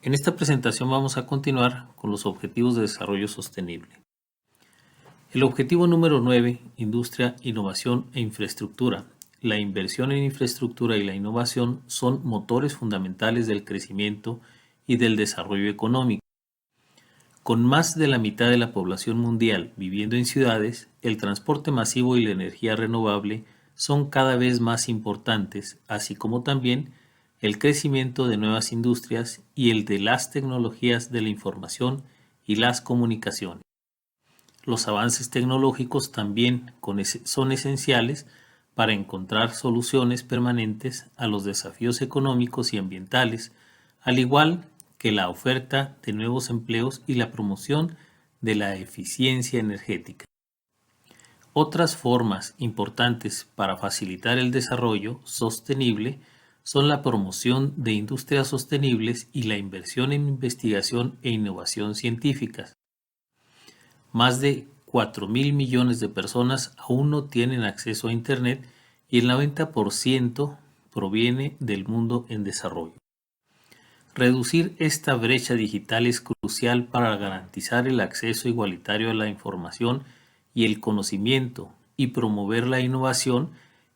En esta presentación vamos a continuar con los Objetivos de Desarrollo Sostenible. El objetivo número 9, Industria, Innovación e Infraestructura. La inversión en infraestructura y la innovación son motores fundamentales del crecimiento y del desarrollo económico. Con más de la mitad de la población mundial viviendo en ciudades, el transporte masivo y la energía renovable son cada vez más importantes, así como también el crecimiento de nuevas industrias y el de las tecnologías de la información y las comunicaciones. Los avances tecnológicos también son esenciales para encontrar soluciones permanentes a los desafíos económicos y ambientales, al igual que la oferta de nuevos empleos y la promoción de la eficiencia energética. Otras formas importantes para facilitar el desarrollo sostenible son la promoción de industrias sostenibles y la inversión en investigación e innovación científicas. Más de 4.000 millones de personas aún no tienen acceso a Internet y el 90% proviene del mundo en desarrollo. Reducir esta brecha digital es crucial para garantizar el acceso igualitario a la información y el conocimiento y promover la innovación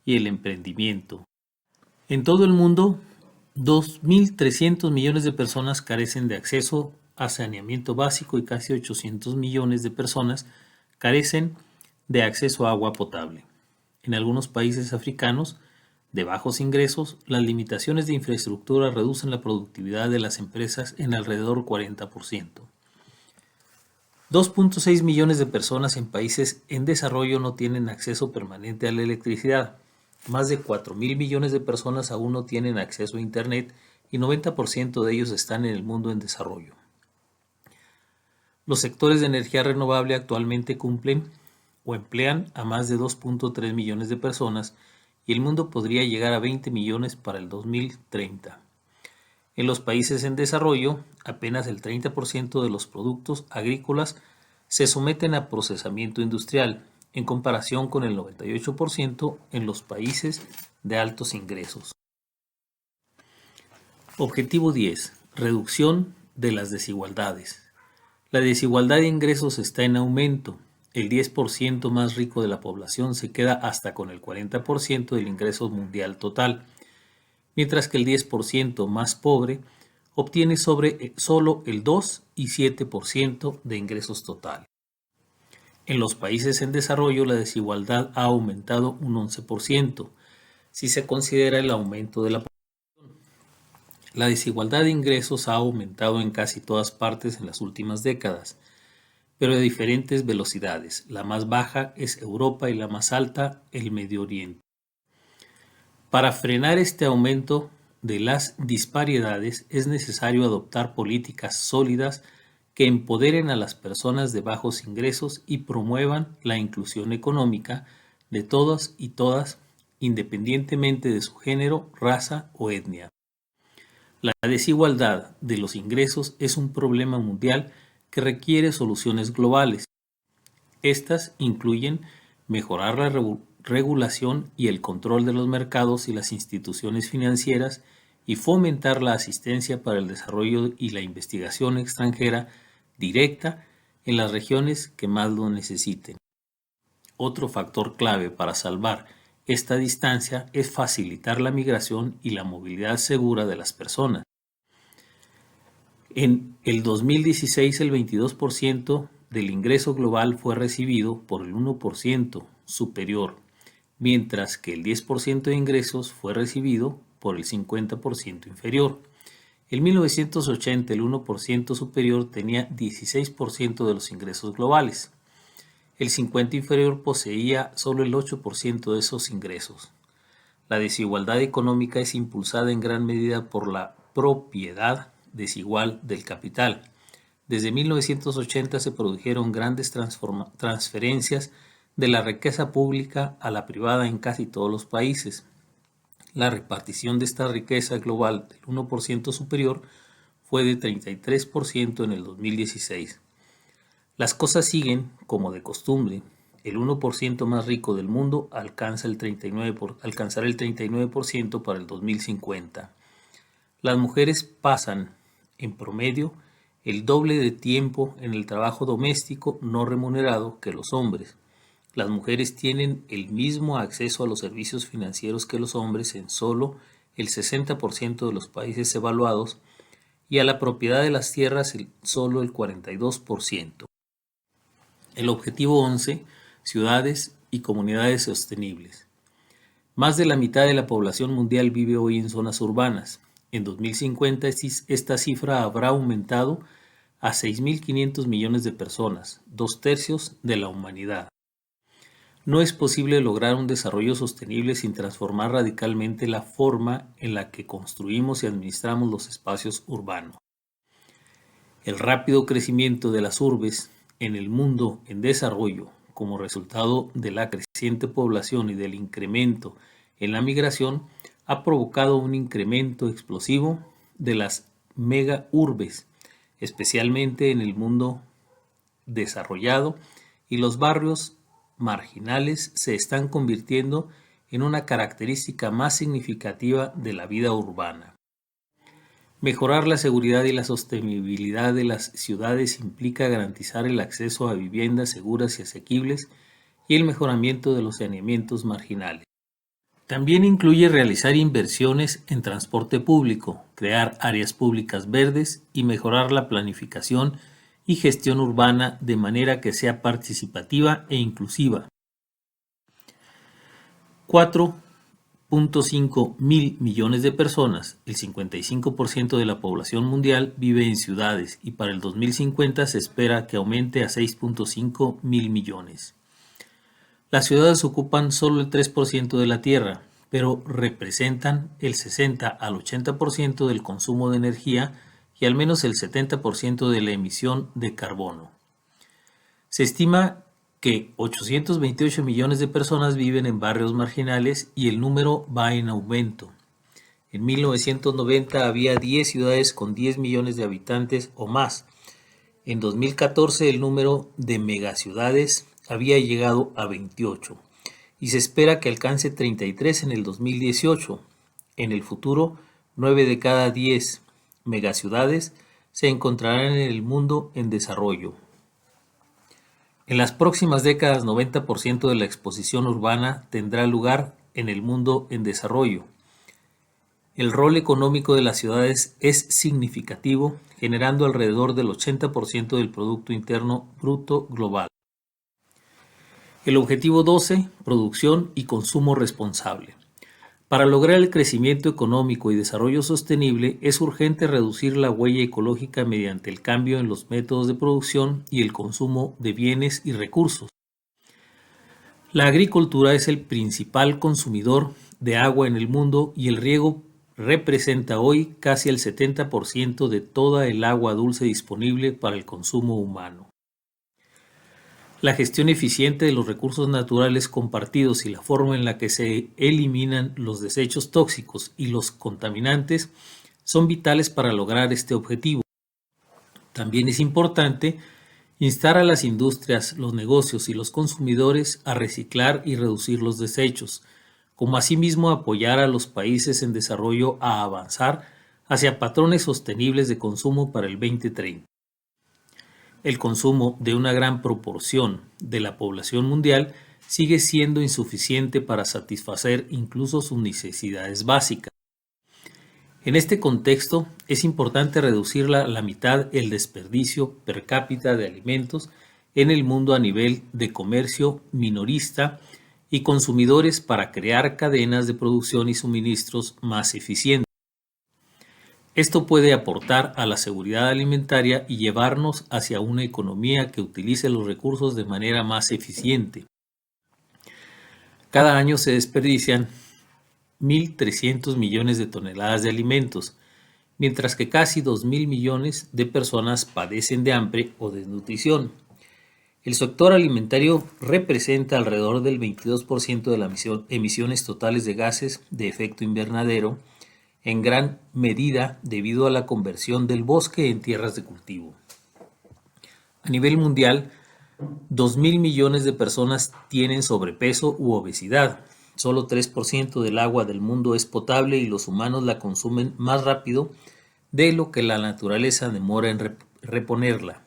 y el emprendimiento. En todo el mundo, 2.300 millones de personas carecen de acceso a saneamiento básico y casi 800 millones de personas carecen de acceso a agua potable. En algunos países africanos de bajos ingresos, las limitaciones de infraestructura reducen la productividad de las empresas en alrededor 40%. 2.6 millones de personas en países en desarrollo no tienen acceso permanente a la electricidad. Más de 4.000 millones de personas aún no tienen acceso a Internet y 90% de ellos están en el mundo en desarrollo. Los sectores de energía renovable actualmente cumplen o emplean a más de 2.3 millones de personas y el mundo podría llegar a 20 millones para el 2030. En los países en desarrollo, apenas el 30% de los productos agrícolas se someten a procesamiento industrial, en comparación con el 98% en los países de altos ingresos. Objetivo 10. Reducción de las desigualdades. La desigualdad de ingresos está en aumento. El 10% más rico de la población se queda hasta con el 40% del ingreso mundial total, mientras que el 10% más pobre obtiene solo el 2 y 7% de ingresos totales. En los países en desarrollo la desigualdad ha aumentado un 11%, si se considera el aumento de la población. La desigualdad de ingresos ha aumentado en casi todas partes en las últimas décadas, pero de diferentes velocidades. La más baja es Europa y la más alta el Medio Oriente. Para frenar este aumento de las disparidades es necesario adoptar políticas sólidas que empoderen a las personas de bajos ingresos y promuevan la inclusión económica de todas y todas, independientemente de su género, raza o etnia. La desigualdad de los ingresos es un problema mundial que requiere soluciones globales. Estas incluyen mejorar la regulación y el control de los mercados y las instituciones financieras y fomentar la asistencia para el desarrollo y la investigación extranjera directa en las regiones que más lo necesiten. Otro factor clave para salvar esta distancia es facilitar la migración y la movilidad segura de las personas. En el 2016 el 22% del ingreso global fue recibido por el 1% superior, mientras que el 10% de ingresos fue recibido por el 50% inferior. En 1980 el 1% superior tenía 16% de los ingresos globales. El 50% inferior poseía solo el 8% de esos ingresos. La desigualdad económica es impulsada en gran medida por la propiedad desigual del capital. Desde 1980 se produjeron grandes transferencias de la riqueza pública a la privada en casi todos los países. La repartición de esta riqueza global del 1% superior fue de 33% en el 2016. Las cosas siguen como de costumbre. El 1% más rico del mundo alcanzará el 39% para el 2050. Las mujeres pasan en promedio, el doble de tiempo en el trabajo doméstico no remunerado que los hombres. Las mujeres tienen el mismo acceso a los servicios financieros que los hombres en solo el 60% de los países evaluados y a la propiedad de las tierras solo el 42%. El objetivo 11, ciudades y comunidades sostenibles. Más de la mitad de la población mundial vive hoy en zonas urbanas. En 2050 esta cifra habrá aumentado a 6.500 millones de personas, 2/3 de la humanidad. No es posible lograr un desarrollo sostenible sin transformar radicalmente la forma en la que construimos y administramos los espacios urbanos. El rápido crecimiento de las urbes en el mundo en desarrollo, como resultado de la creciente población y del incremento en la migración, ha provocado un incremento explosivo de las mega urbes, especialmente en el mundo desarrollado, y los barrios marginales se están convirtiendo en una característica más significativa de la vida urbana. Mejorar la seguridad y la sostenibilidad de las ciudades implica garantizar el acceso a viviendas seguras y asequibles y el mejoramiento de los saneamientos marginales. También incluye realizar inversiones en transporte público, crear áreas públicas verdes y mejorar la planificación y gestión urbana de manera que sea participativa e inclusiva. 4.5 mil millones de personas, el 55% de la población mundial, vive en ciudades y para el 2050 se espera que aumente a 6.5 mil millones. Las ciudades ocupan solo el 3% de la tierra, pero representan el 60 al 80% del consumo de energía y al menos el 70% de la emisión de carbono. Se estima que 828 millones de personas viven en barrios marginales y el número va en aumento. En 1990 había 10 ciudades con 10 millones de habitantes o más. En 2014 el número de megaciudades había llegado a 28 y se espera que alcance 33 en el 2018. En el futuro, 9 de cada 10 megaciudades se encontrarán en el mundo en desarrollo. En las próximas décadas, 90% de la exposición urbana tendrá lugar en el mundo en desarrollo. El rol económico de las ciudades es significativo, generando alrededor del 80% del Producto Interno Bruto global. El objetivo 12, producción y consumo responsable. Para lograr el crecimiento económico y desarrollo sostenible, es urgente reducir la huella ecológica mediante el cambio en los métodos de producción y el consumo de bienes y recursos. La agricultura es el principal consumidor de agua en el mundo y el riego representa hoy casi el 70% de toda el agua dulce disponible para el consumo humano. La gestión eficiente de los recursos naturales compartidos y la forma en la que se eliminan los desechos tóxicos y los contaminantes son vitales para lograr este objetivo. También es importante instar a las industrias, los negocios y los consumidores a reciclar y reducir los desechos, como asimismo apoyar a los países en desarrollo a avanzar hacia patrones sostenibles de consumo para el 2030. El consumo de una gran proporción de la población mundial sigue siendo insuficiente para satisfacer incluso sus necesidades básicas. En este contexto, es importante reducir a la mitad el desperdicio per cápita de alimentos en el mundo a nivel de comercio minorista y consumidores para crear cadenas de producción y suministros más eficientes. Esto puede aportar a la seguridad alimentaria y llevarnos hacia una economía que utilice los recursos de manera más eficiente. Cada año se desperdician 1.300 millones de toneladas de alimentos, mientras que casi 2.000 millones de personas padecen de hambre o desnutrición. El sector alimentario representa alrededor del 22% de las emisiones totales de gases de efecto invernadero, en gran medida debido a la conversión del bosque en tierras de cultivo. A nivel mundial, 2.000 millones de personas tienen sobrepeso u obesidad. Solo 3% del agua del mundo es potable y los humanos la consumen más rápido de lo que la naturaleza demora en reponerla.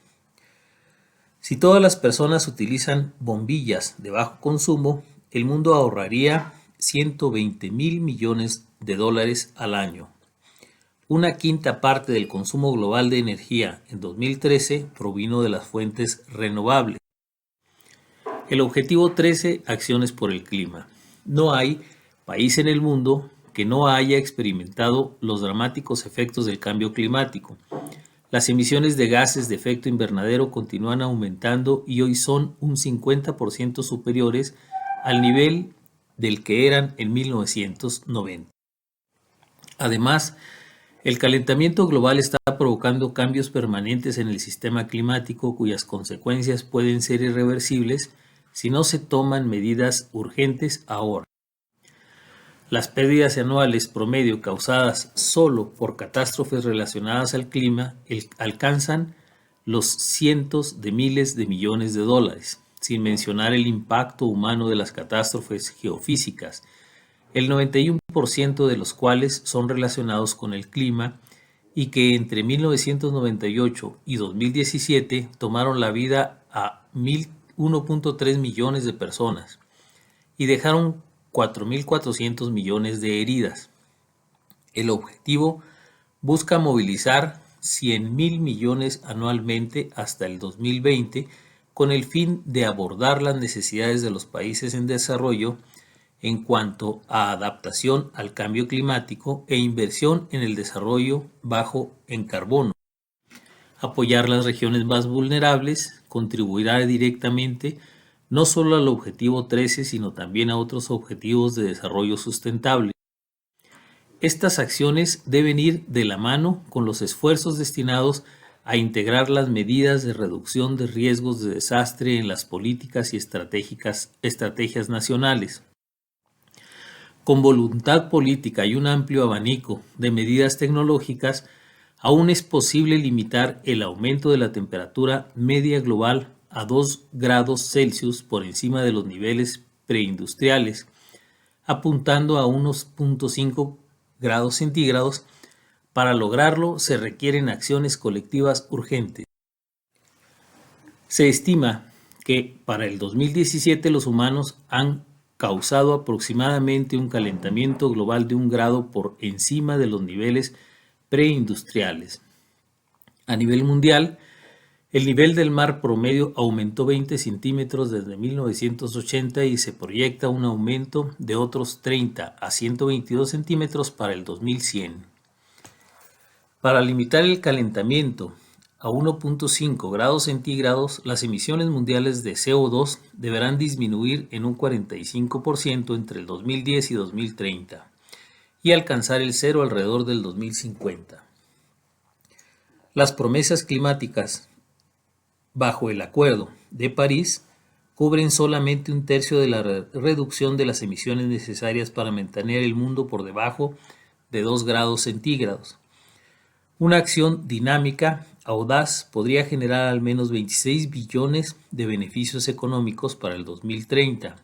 Si todas las personas utilizan bombillas de bajo consumo, el mundo ahorraría 120.000 millones de dólares al año. Una quinta parte del consumo global de energía en 2013 provino de las fuentes renovables. El objetivo 13, acciones por el clima. No hay país en el mundo que no haya experimentado los dramáticos efectos del cambio climático. Las emisiones de gases de efecto invernadero continúan aumentando y hoy son un 50% superiores al nivel del que eran en 1990. Además, el calentamiento global está provocando cambios permanentes en el sistema climático cuyas consecuencias pueden ser irreversibles si no se toman medidas urgentes ahora. Las pérdidas anuales promedio causadas solo por catástrofes relacionadas al clima alcanzan los cientos de miles de millones de dólares, sin mencionar el impacto humano de las catástrofes geofísicas, el 91% de los cuales son relacionados con el clima y que entre 1998 y 2017 tomaron la vida a 1.3 millones de personas y dejaron 4.400 millones de heridas. El objetivo busca movilizar 100.000 millones anualmente hasta el 2020 con el fin de abordar las necesidades de los países en desarrollo en cuanto a adaptación al cambio climático e inversión en el desarrollo bajo en carbono. Apoyar las regiones más vulnerables contribuirá directamente no solo al objetivo 13, sino también a otros objetivos de desarrollo sustentable. Estas acciones deben ir de la mano con los esfuerzos destinados a integrar las medidas de reducción de riesgos de desastre en las políticas y estrategias nacionales. Con voluntad política y un amplio abanico de medidas tecnológicas, aún es posible limitar el aumento de la temperatura media global a 2 grados Celsius por encima de los niveles preindustriales, apuntando a unos 0.5 grados centígrados. Para lograrlo se requieren acciones colectivas urgentes. Se estima que para el 2017 los humanos han causado aproximadamente un calentamiento global de 1 grado por encima de los niveles preindustriales. A nivel mundial, el nivel del mar promedio aumentó 20 centímetros desde 1980 y se proyecta un aumento de otros 30 a 122 centímetros para el 2100. Para limitar el calentamiento a 1.5 grados centígrados, las emisiones mundiales de CO2 deberán disminuir en un 45% entre el 2010 y 2030 y alcanzar el cero alrededor del 2050. Las promesas climáticas bajo el Acuerdo de París cubren solamente 1/3 de la reducción de las emisiones necesarias para mantener el mundo por debajo de 2 grados centígrados. Una acción dinámica, audaz, podría generar al menos 26 billones de beneficios económicos para el 2030.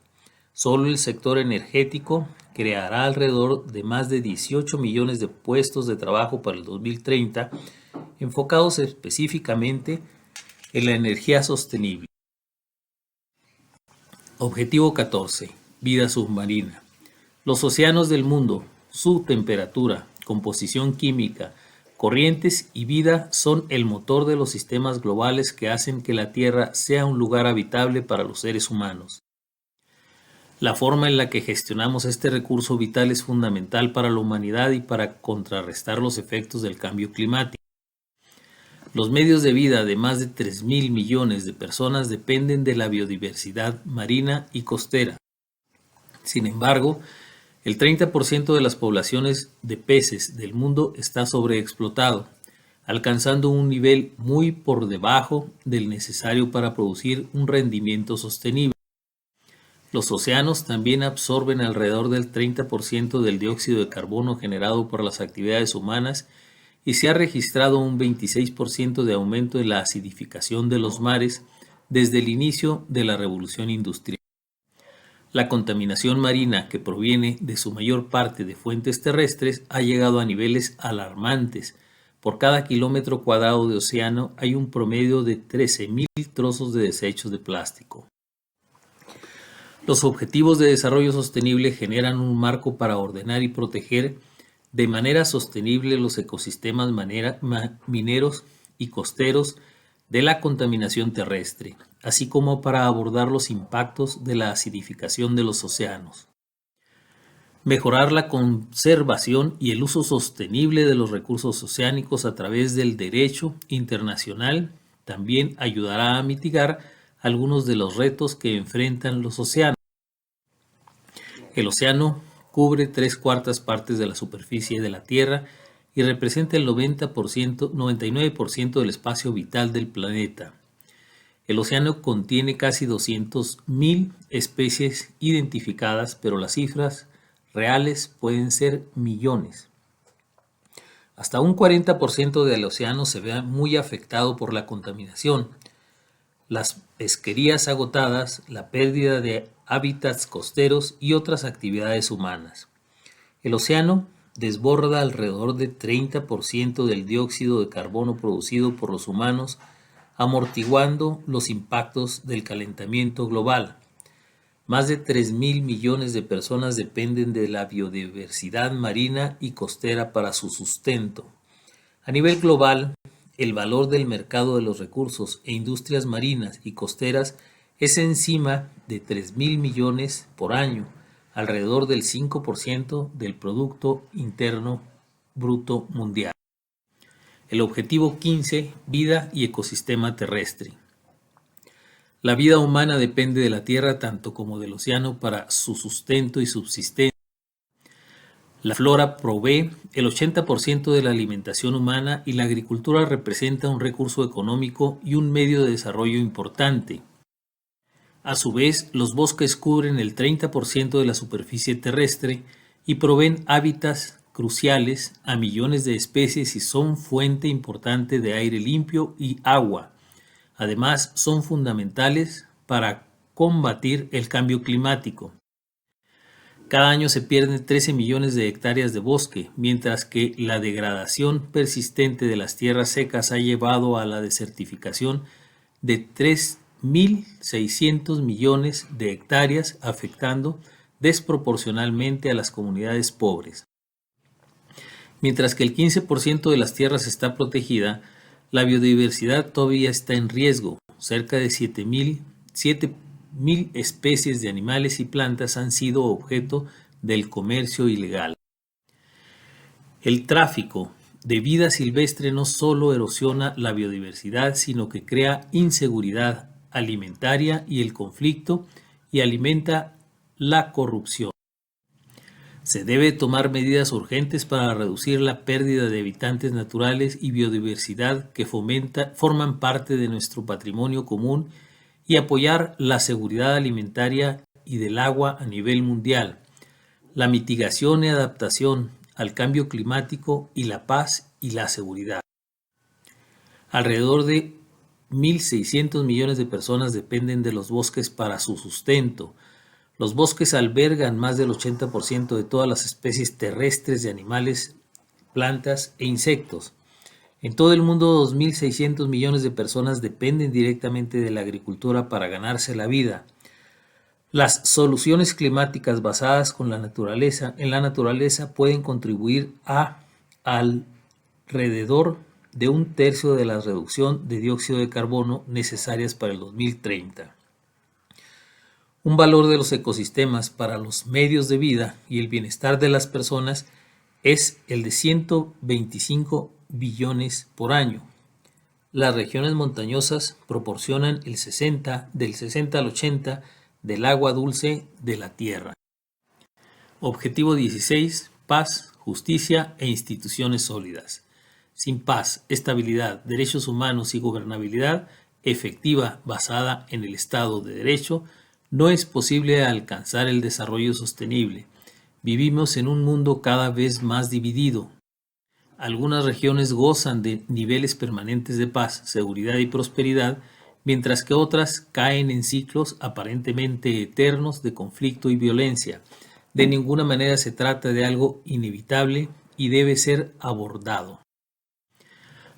Solo el sector energético creará alrededor de más de 18 millones de puestos de trabajo para el 2030, enfocados específicamente en la energía sostenible. Objetivo 14. Vida submarina. Los océanos del mundo, su temperatura, composición química, corrientes y vida son el motor de los sistemas globales que hacen que la Tierra sea un lugar habitable para los seres humanos. La forma en la que gestionamos este recurso vital es fundamental para la humanidad y para contrarrestar los efectos del cambio climático. Los medios de vida de más de 3.000 millones de personas dependen de la biodiversidad marina y costera. Sin embargo, el 30% de las poblaciones de peces del mundo está sobreexplotado, alcanzando un nivel muy por debajo del necesario para producir un rendimiento sostenible. Los océanos también absorben alrededor del 30% del dióxido de carbono generado por las actividades humanas y se ha registrado un 26% de aumento en la acidificación de los mares desde el inicio de la revolución industrial. La contaminación marina, que proviene de su mayor parte de fuentes terrestres, ha llegado a niveles alarmantes, Por cada kilómetro cuadrado de océano hay un promedio de 13.000 trozos de desechos de plástico. Los Objetivos de Desarrollo Sostenible generan un marco para ordenar y proteger de manera sostenible los ecosistemas mineros y costeros de la contaminación terrestre, así como para abordar los impactos de la acidificación de los océanos. Mejorar la conservación y el uso sostenible de los recursos oceánicos a través del derecho internacional también ayudará a mitigar algunos de los retos que enfrentan los océanos. El océano cubre 3/4 partes de la superficie de la Tierra y representa el 99% del espacio vital del planeta. El océano contiene casi 200.000 especies identificadas, pero las cifras reales pueden ser millones. Hasta un 40% del océano se ve muy afectado por la contaminación, las pesquerías agotadas, la pérdida de hábitats costeros y otras actividades humanas. El océano desborda alrededor del 30% del dióxido de carbono producido por los humanos, amortiguando los impactos del calentamiento global. Más de 3.000 millones de personas dependen de la biodiversidad marina y costera para su sustento. A nivel global, el valor del mercado de los recursos e industrias marinas y costeras es encima de 3.000 millones por año, alrededor del 5% del Producto Interno Bruto Mundial. El objetivo 15, vida y ecosistema terrestre. La vida humana depende de la tierra tanto como del océano para su sustento y subsistencia. La flora provee el 80% de la alimentación humana y la agricultura representa un recurso económico y un medio de desarrollo importante. A su vez, los bosques cubren el 30% de la superficie terrestre y proveen hábitats cruciales a millones de especies y son fuente importante de aire limpio y agua. Además, son fundamentales para combatir el cambio climático. Cada año se pierden 13 millones de hectáreas de bosque, mientras que la degradación persistente de las tierras secas ha llevado a la desertificación de 3.600 millones de hectáreas, afectando desproporcionalmente a las comunidades pobres. Mientras que el 15% de las tierras está protegida, la biodiversidad todavía está en riesgo. Cerca de 7.000 especies de animales y plantas han sido objeto del comercio ilegal. El tráfico de vida silvestre no solo erosiona la biodiversidad, sino que crea inseguridad alimentaria y el conflicto y alimenta la corrupción. Se debe tomar medidas urgentes para reducir la pérdida de habitantes naturales y biodiversidad que forman parte de nuestro patrimonio común y apoyar la seguridad alimentaria y del agua a nivel mundial, la mitigación y adaptación al cambio climático y la paz y la seguridad. Alrededor de 1.600 millones de personas dependen de los bosques para su sustento. Los bosques albergan más del 80% de todas las especies terrestres de animales, plantas e insectos. En todo el mundo, 2.600 millones de personas dependen directamente de la agricultura para ganarse la vida. Las soluciones climáticas basadas en la naturaleza pueden contribuir a alrededor de 1/3 de la reducción de dióxido de carbono necesarias para el 2030. Un valor de los ecosistemas para los medios de vida y el bienestar de las personas es el de 125 billones por año. Las regiones montañosas proporcionan del 60 al 80 del agua dulce de la tierra. Objetivo 16. Paz, justicia e instituciones sólidas. Sin paz, estabilidad, derechos humanos y gobernabilidad efectiva basada en el Estado de Derecho, no es posible alcanzar el desarrollo sostenible. Vivimos en un mundo cada vez más dividido. Algunas regiones gozan de niveles permanentes de paz, seguridad y prosperidad, mientras que otras caen en ciclos aparentemente eternos de conflicto y violencia. De ninguna manera se trata de algo inevitable y debe ser abordado.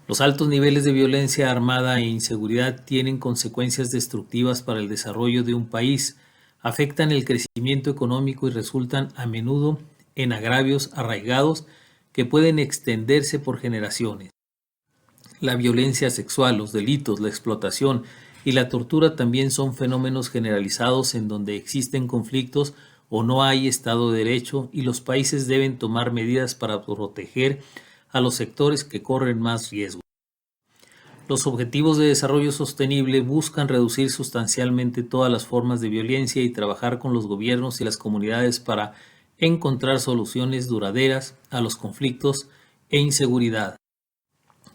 Los altos niveles de violencia armada e inseguridad tienen consecuencias destructivas para el desarrollo de un país, afectan el crecimiento económico y resultan a menudo en agravios arraigados que pueden extenderse por generaciones. La violencia sexual, los delitos, la explotación y la tortura también son fenómenos generalizados en donde existen conflictos o no hay Estado de Derecho y los países deben tomar medidas para proteger a los sectores que corren más riesgo. Los Objetivos de Desarrollo Sostenible buscan reducir sustancialmente todas las formas de violencia y trabajar con los gobiernos y las comunidades para encontrar soluciones duraderas a los conflictos e inseguridad.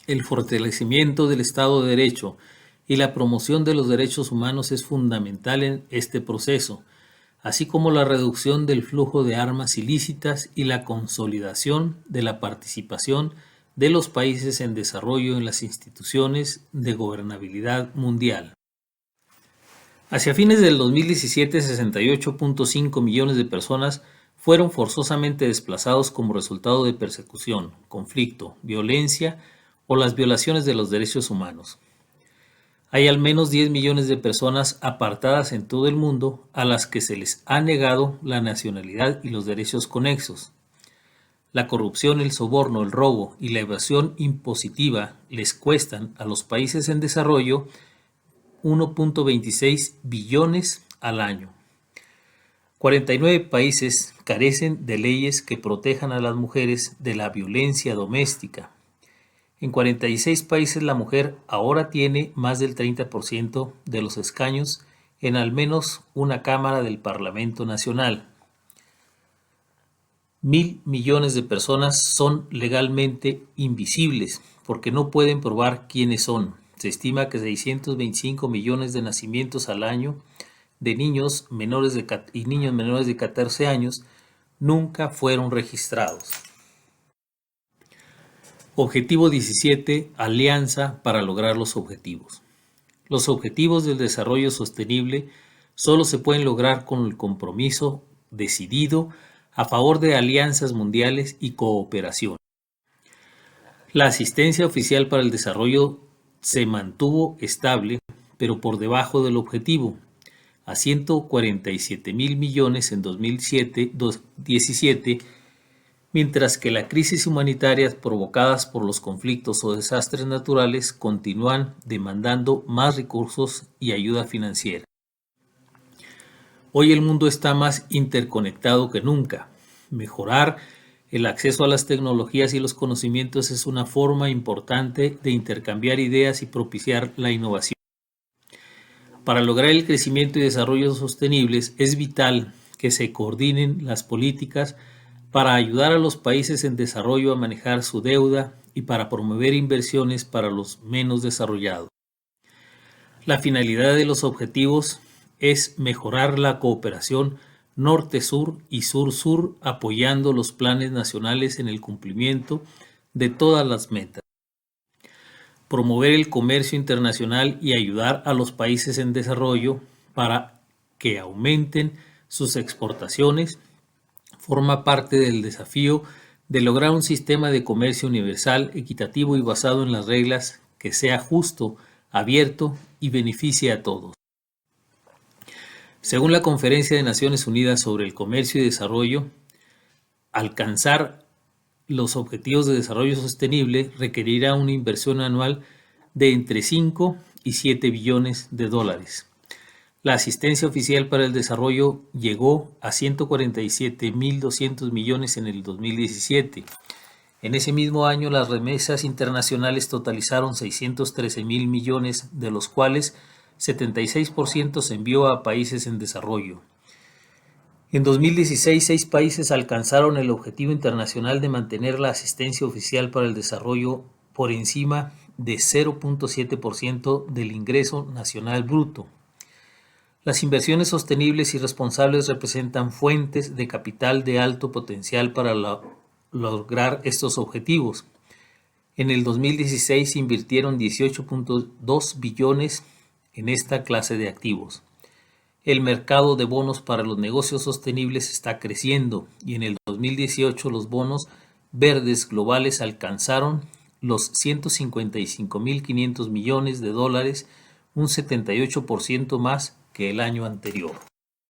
El fortalecimiento del Estado de Derecho y la promoción de los derechos humanos es fundamental en este proceso, así como la reducción del flujo de armas ilícitas y la consolidación de la participación de los países en desarrollo en las instituciones de gobernabilidad mundial. Hacia fines del 2017, 68.5 millones de personas fueron forzosamente desplazados como resultado de persecución, conflicto, violencia o las violaciones de los derechos humanos. Hay al menos 10 millones de personas apartadas en todo el mundo a las que se les ha negado la nacionalidad y los derechos conexos. La corrupción, el soborno, el robo y la evasión impositiva les cuestan a los países en desarrollo 1.26 billones al año. 49 países carecen de leyes que protejan a las mujeres de la violencia doméstica. En 46 países la mujer ahora tiene más del 30% de los escaños en al menos una cámara del Parlamento Nacional. 1.000 millones de personas son legalmente invisibles porque no pueden probar quiénes son. Se estima que 625 millones de nacimientos al año de niños menores de 14 años nunca fueron registrados. Objetivo 17. Alianza para lograr los objetivos. Los objetivos del desarrollo sostenible solo se pueden lograr con el compromiso decidido a favor de alianzas mundiales y cooperación. La asistencia oficial para el desarrollo se mantuvo estable, pero por debajo del objetivo, a 147.000 millones en 2017, mientras que la crisis humanitaria provocadas por los conflictos o desastres naturales continúan demandando más recursos y ayuda financiera. Hoy el mundo está más interconectado que nunca. Mejorar el acceso a las tecnologías y los conocimientos es una forma importante de intercambiar ideas y propiciar la innovación. Para lograr el crecimiento y desarrollo sostenibles es vital que se coordinen las políticas para ayudar a los países en desarrollo a manejar su deuda y para promover inversiones para los menos desarrollados. La finalidad de los objetivos es mejorar la cooperación norte-sur y sur-sur, apoyando los planes nacionales en el cumplimiento de todas las metas. Promover el comercio internacional y ayudar a los países en desarrollo para que aumenten sus exportaciones forma parte del desafío de lograr un sistema de comercio universal, equitativo y basado en las reglas que sea justo, abierto y beneficie a todos. Según la Conferencia de Naciones Unidas sobre el Comercio y Desarrollo, alcanzar los objetivos de desarrollo sostenible requerirá una inversión anual de entre 5 y 7 billones de dólares. La asistencia oficial para el desarrollo llegó a 147.200 millones en el 2017. En ese mismo año, las remesas internacionales totalizaron 613.000 millones, de los cuales 76% se envió a países en desarrollo. En 2016, 6 países alcanzaron el objetivo internacional de mantener la asistencia oficial para el desarrollo por encima de 0.7% del ingreso nacional bruto. Las inversiones sostenibles y responsables representan fuentes de capital de alto potencial para lograr estos objetivos. En el 2016 se invirtieron 18.2 billones en esta clase de activos. El mercado de bonos para los negocios sostenibles está creciendo y en el 2018 los bonos verdes globales alcanzaron los 155.500 millones de dólares, un 78% más que el año anterior.